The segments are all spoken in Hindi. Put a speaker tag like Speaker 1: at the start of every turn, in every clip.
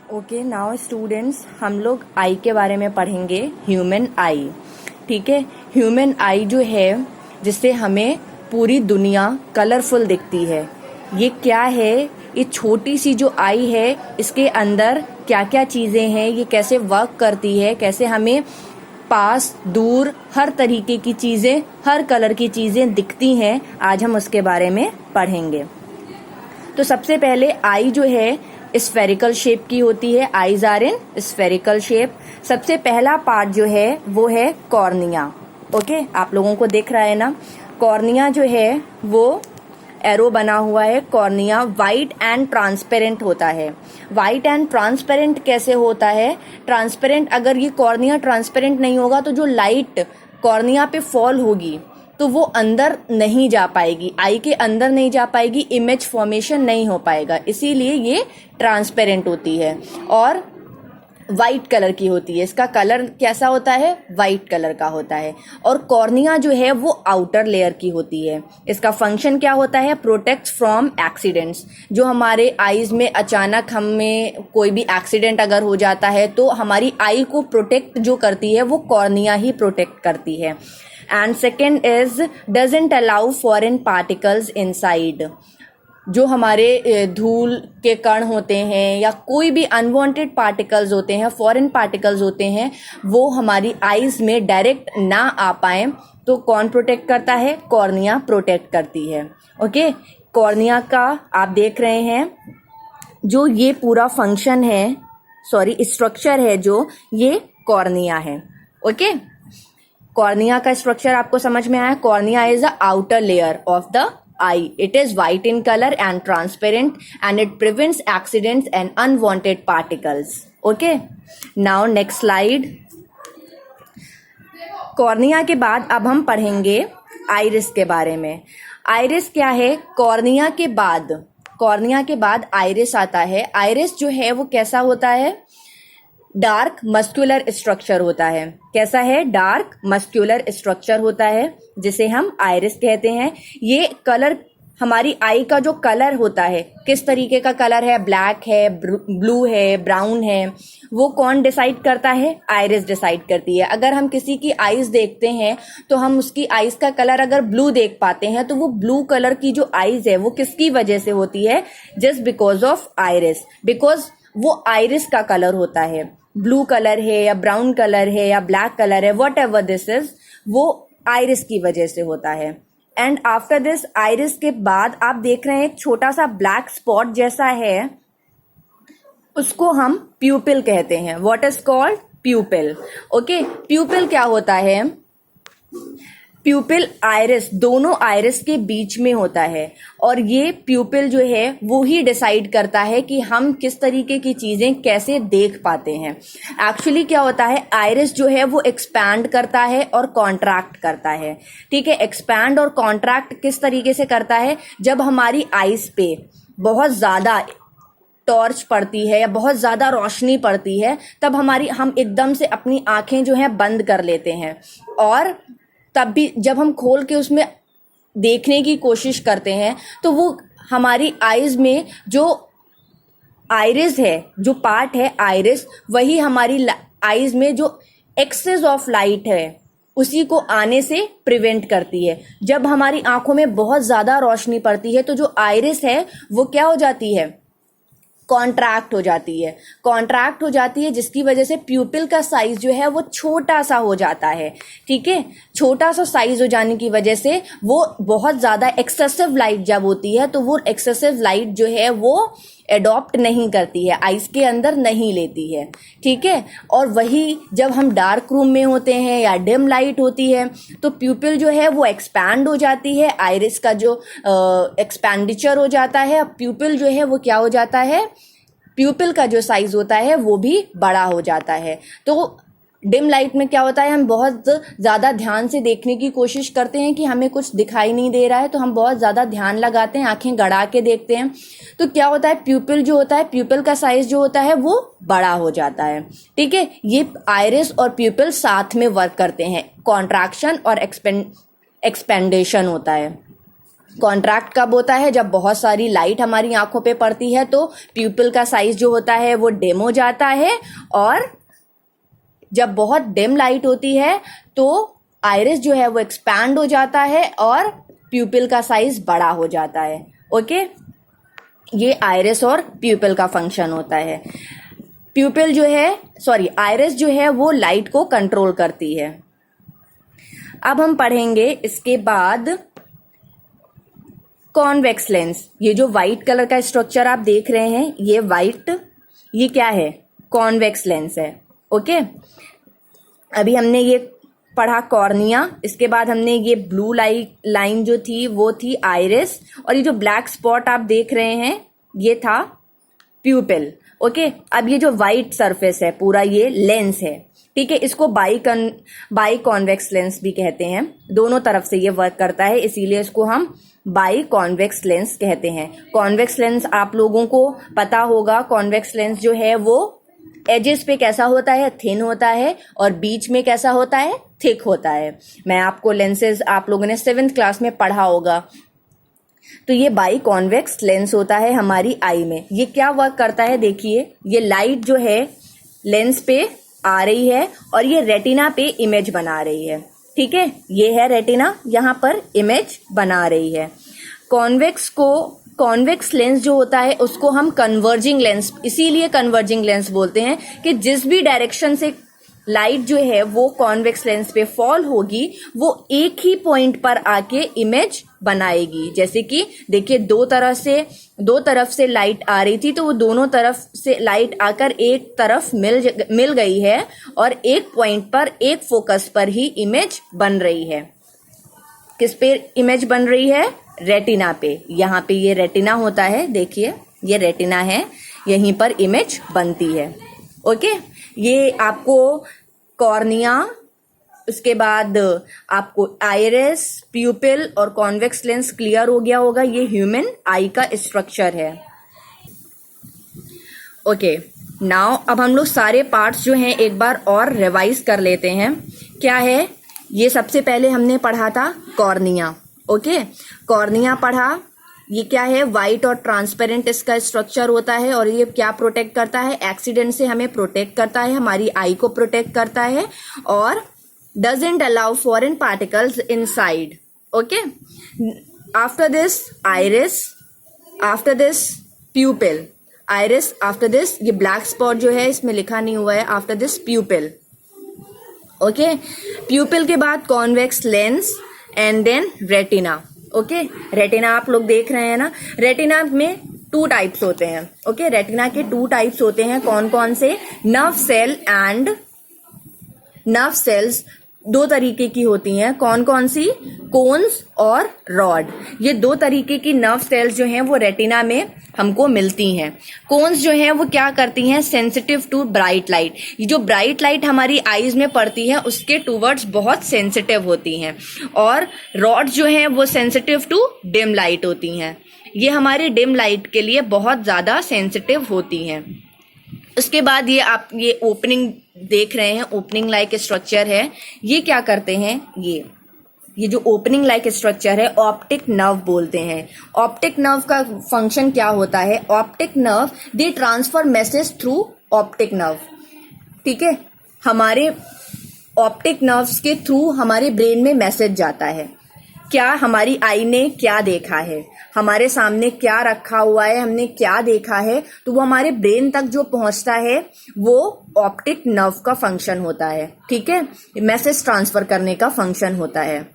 Speaker 1: ओके नाउ स्टूडेंट्स, हम लोग आई के बारे में पढ़ेंगे। ह्यूमन आई, ठीक है। ह्यूमन आई जो है, जिससे हमें पूरी दुनिया कलरफुल दिखती है। ये क्या है? ये छोटी सी जो आई है, इसके अंदर क्या क्या चीजें हैं, ये कैसे वर्क करती है, कैसे हमें पास दूर हर तरीके की चीजें, हर कलर की चीजें दिखती हैं, आज हम उसके बारे में पढ़ेंगे। तो सबसे पहले आई जो है स्फेरिकल शेप की होती है। Eyes are in spherical shape. सबसे पहला पार्ट जो है वो है कॉर्निया। ओके, आप लोगों को दिख रहा है ना, कॉर्निया जो है वो एरो बना हुआ है। कॉर्निया वाइट एंड ट्रांसपेरेंट होता है। वाइट एंड ट्रांसपेरेंट कैसे होता है? ट्रांसपेरेंट, अगर ये कॉर्निया ट्रांसपेरेंट नहीं होगा तो जो लाइट कॉर्निया पे फॉल होगी तो वो अंदर नहीं जा पाएगी, आई के अंदर नहीं जा पाएगी, इमेज फॉर्मेशन नहीं हो पाएगा, इसीलिए ये ट्रांसपेरेंट होती है और वाइट कलर की होती है। इसका कलर कैसा होता है? वाइट कलर का होता है। और कॉर्निया जो है वो आउटर लेयर की होती है। इसका फंक्शन क्या होता है? Protect from accidents. जो हमारे आईज में अचानक हमें कोई भी एक्सीडेंट अगर हो जाता है तो हमारी आई को प्रोटेक्ट जो करती है वो कॉर्निया ही प्रोटेक्ट करती है। And second is doesn't allow foreign particles inside. जो हमारे धूल के कण होते हैं या कोई भी अनवांटेड पार्टिकल्स होते हैं, फॉरेन पार्टिकल्स होते हैं, वो हमारी आईज में डायरेक्ट ना आ पाए तो कौन प्रोटेक्ट करता है? कॉर्निया प्रोटेक्ट करती है। ओके, कॉर्निया का आप देख रहे हैं जो ये पूरा फंक्शन है, सॉरी स्ट्रक्चर है, जो ये कॉर्निया है। ओके, कॉर्निया का स्ट्रक्चर आपको समझ में आया? Cornea is the outer layer of the eye. It is white in color and transparent and it prevents accidents and unwanted particles. Okay. Now next slide. Cornea के बाद अब हम पढ़ेंगे आइरिस के बारे में। आइरिस क्या है? कॉर्निया के बाद आइरिस आता है। आइरिस जो है वो कैसा होता है? डार्क मस्कुलर स्ट्रक्चर होता है। कैसा है? डार्क मस्कुलर स्ट्रक्चर होता है, जिसे हम आइरिस कहते हैं। ये कलर, हमारी आई का जो कलर होता है, किस तरीके का कलर है? ब्लैक है, ब्लू है, ब्राउन है, वो कौन डिसाइड करता है? आइरिस डिसाइड करती है। अगर हम किसी की आईज देखते हैं तो हम उसकी आईज का कलर अगर ब्लू देख पाते हैं तो वो ब्लू कलर की जो आईज है वो किसकी वजह से होती है? Just because of iris. Because वो आइरिस का कलर होता है। ब्लू कलर है या ब्राउन कलर है या ब्लैक कलर है, वट एवर दिस इज, वो आइरिस की वजह से होता है। एंड आफ्टर दिस, आइरिस के बाद आप देख रहे हैं एक छोटा सा ब्लैक स्पॉट जैसा है, उसको हम प्यूपिल कहते हैं। What is called? प्यूपिल। ओके, प्यूपिल क्या होता है? प्यूपिल आइरिस, दोनों आइरिस के बीच में होता है और ये प्यूपिल जो है वो ही डिसाइड करता है कि हम किस तरीके की चीजें कैसे देख पाते हैं। एक्चुअली क्या होता है? आइरिस जो है वो एक्सपैंड करता है और कॉन्ट्रैक्ट करता है। ठीक है, एक्सपैंड और कॉन्ट्रैक्ट किस तरीके से करता है? जब हमारी आईज पे बहुत ज्यादा टॉर्च पड़ती है या बहुत ज्यादा रोशनी पड़ती है, तब हम एकदम से अपनी आंखें जो है बंद कर लेते हैं और तब भी जब हम खोल के उसमें देखने की कोशिश करते हैं तो वो हमारी आईज में जो आइरिस है, जो पार्ट है आइरिस, वही हमारी आईज में जो एक्सेस ऑफ लाइट है उसी को आने से प्रिवेंट करती है। जब हमारी आंखों में बहुत ज्यादा रोशनी पड़ती है तो जो आइरिस है वो क्या हो जाती है? कॉन्ट्रैक्ट हो जाती है। कॉन्ट्रैक्ट हो जाती है जिसकी वजह से प्यूपिल का साइज जो है वो छोटा सा हो जाता है। ठीक है, छोटा सा साइज हो जाने की वजह से वो बहुत ज्यादा एक्सेसिव लाइट जब होती है तो वो एक्सेसिव लाइट जो है वो एडॉप्ट नहीं करती है, आइज के अंदर नहीं लेती है। ठीक है, और वही जब हम डार्क रूम में होते हैं या डिम लाइट होती है तो प्यूपिल जो है वो एक्सपैंड हो जाती है, आइरिस का जो एक्सपेंडिचर हो जाता है। प्यूपिल जो है वो क्या हो जाता है? प्यूपिल का जो साइज होता है वो भी बड़ा हो जाता है। तो डिम लाइट में क्या होता है? हम बहुत ज्यादा ध्यान से देखने की कोशिश करते हैं कि हमें कुछ दिखाई नहीं दे रहा है, तो हम बहुत ज्यादा ध्यान लगाते हैं, आंखें गड़ा के देखते हैं, तो क्या होता है? प्यूपिल जो होता है, प्यूपिल का साइज जो होता है वो बड़ा हो जाता है। ठीक है, ये आइरिस और प्यूपिल साथ में वर्क करते हैं, कॉन्ट्रैक्शन और एक्सपेंडेशन होता है। कॉन्ट्रैक्ट कब होता है? जब बहुत सारी लाइट हमारी आंखों पे पड़ती है तो प्यूपिल का साइज जो होता है वो डिम हो जाता है, और जब बहुत डिम लाइट होती है तो आइरिस जो है वो एक्सपैंड हो जाता है और प्यूपिल का साइज बड़ा हो जाता है। ओके, ये आइरिस और प्यूपिल का फंक्शन होता है। प्यूपिल जो है आइरिस जो है वो लाइट को कंट्रोल करती है। अब हम पढ़ेंगे इसके बाद कॉन्वेक्स लेंस। ये जो व्हाइट कलर का स्ट्रक्चर आप देख रहे हैं, ये क्या है? कॉन्वेक्स लेंस है। ओके, अभी हमने ये पढ़ा कॉर्निया, इसके बाद हमने ये ब्लू लाइन जो थी वो थी आइरिस, और ये जो ब्लैक स्पॉट आप देख रहे हैं ये था प्यूपिल। ओके, अब ये जो व्हाइट सरफेस है पूरा ये लेंस है। ठीक है, इसको बाई कॉन्वेक्स लेंस भी कहते हैं। दोनों तरफ से ये वर्क करता है, इसीलिए इसको हम बाई कॉन्वेक्स लेंस कहते हैं। कॉन्वेक्स लेंस आप लोगों को पता होगा, कॉन्वेक्स लेंस जो है वो एजेस पे कैसा होता है? थिन होता है, और बीच में कैसा होता है? थिक होता है। मैं आपको लेंसेज आप लोगों ने 7th क्लास में पढ़ा होगा। तो ये बाई कॉन्वेक्स लेंस होता है हमारी आई में। ये क्या वर्क करता है? देखिए, ये लाइट जो है लेंस पे आ रही है और ये रेटिना पे इमेज बना रही है। ठीक है, ये है रेटिना, यहाँ पर इमेज बना रही है। कॉन्वेक्स लेंस जो होता है उसको हम कन्वर्जिंग लेंस, इसीलिए कन्वर्जिंग लेंस बोलते हैं कि जिस भी डायरेक्शन से लाइट जो है वो कॉन्वेक्स लेंस पे फॉल होगी वो एक ही पॉइंट पर आके इमेज बनाएगी। जैसे कि देखिए, दो तरफ से लाइट आ रही थी तो वो दोनों तरफ से लाइट आकर एक तरफ मिल गई है, और एक पॉइंट पर, एक फोकस पर ही इमेज बन रही है। किस पे इमेज बन रही है? रेटिना पे। यहाँ पे ये रेटिना होता है, देखिए ये रेटिना है, यहीं पर इमेज बनती है। ओके, ये आपको कॉर्निया, उसके बाद आपको आइरिस, प्यूपिल और कॉन्वेक्स लेंस क्लियर हो गया होगा। ये ह्यूमन आई का स्ट्रक्चर है। ओके, नाउ अब हम लोग सारे पार्ट्स जो हैं एक बार और रिवाइज कर लेते हैं। क्या है ये? सबसे पहले हमने पढ़ा था कॉर्निया। ओके, कॉर्निया पढ़ा। ये क्या है? व्हाइट और ट्रांसपेरेंट इसका स्ट्रक्चर होता है, और ये क्या प्रोटेक्ट करता है? एक्सीडेंट से हमें प्रोटेक्ट करता है, हमारी आई को प्रोटेक्ट करता है, और doesn't allow foreign particles inside. Okay, after this iris, after this pupil, iris, after this ये black spot जो है इसमें लिखा नहीं हुआ है, after this pupil. Okay, pupil के बाद convex lens and then retina. Okay, retina आप लोग देख रहे हैं ना, रेटिना में 2 टाइप्स होते हैं। ओके, रेटिना के 2 टाइप्स होते हैं। कौन कौन से? Nerve cell and nerve cells 2 तरीके की होती हैं। कौन कौन सी? कोन्स और रॉड। ये 2 तरीके की नर्व सेल्स जो हैं वो रेटिना में हमको मिलती हैं। कोन्स जो हैं वो क्या करती हैं? Sensitive to bright light. ये जो ब्राइट लाइट हमारी आईज में पड़ती है उसके टूवर्ड्स बहुत सेंसिटिव होती हैं, और रॉड जो हैं वो सेंसिटिव टू डिम लाइट होती हैं। ये हमारे डिम लाइट के लिए बहुत ज्यादा सेंसिटिव होती हैं। उसके बाद ये आप ये ओपनिंग देख रहे हैं, ओपनिंग लाइक स्ट्रक्चर है। ये क्या करते हैं? ये जो ओपनिंग लाइक स्ट्रक्चर है ऑप्टिक नर्व बोलते हैं। ऑप्टिक नर्व का फंक्शन क्या होता है? Optic nerve they transfer message through optic nerve. ठीक है, हमारे ऑप्टिक नर्व्स के थ्रू हमारे ब्रेन में मैसेज जाता है। क्या हमारी आई ने क्या देखा है, हमारे सामने क्या रखा हुआ है, हमने क्या देखा है, तो वो हमारे ब्रेन तक जो पहुंचता है वो ऑप्टिक नर्व का फंक्शन होता है। ठीक है, मैसेज ट्रांसफर करने का फंक्शन होता है।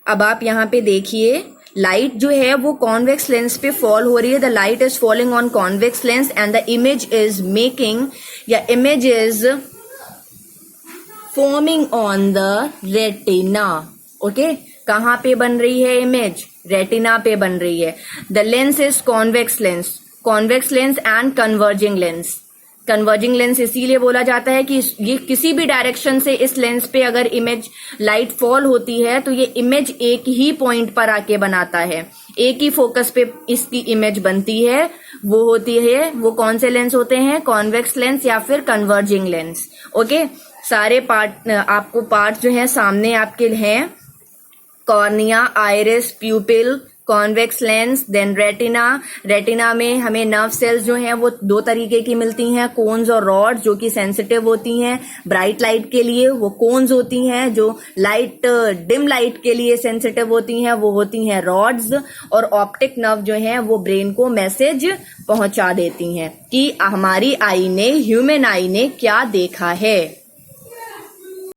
Speaker 1: अब आप यहाँ पे देखिए, लाइट जो है वो कॉन्वेक्स लेंस पे फॉल हो रही है। The light is falling on convex lens and the image is making या image is forming on the retina. Okay, कहाँ पे बन रही है इमेज? रेटिना पे बन रही है। The lens is convex lens and converging lens. Converging lens इसीलिए बोला जाता है कि ये किसी भी डायरेक्शन से इस लेंस पे अगर इमेज लाइट फॉल होती है तो ये इमेज एक ही पॉइंट पर आके बनाता है, एक ही फोकस पे इसकी इमेज बनती है। वो होती है, वो कौन से लेंस होते हैं? कॉन्वेक्स लेंस या फिर कन्वर्जिंग लेंस। ओके, सारे पार्ट आपको पार्ट जो है सामने आपके हैं। Cornea, iris, pupil, convex lens, then retina. Retina में हमें नर्व सेल्स जो हैं वो दो तरीके की मिलती हैं, कोन्स और रॉड, जो कि सेंसिटिव होती हैं ब्राइट लाइट के लिए, वो कोन्स होती हैं। जो लाइट डिम लाइट के लिए सेंसिटिव होती हैं वो होती हैं रॉड्स। और ऑप्टिक नर्व जो हैं वो ब्रेन को मैसेज पहुंचा देती हैं कि हमारी आई ने, ह्यूमन आई ने क्या देखा है।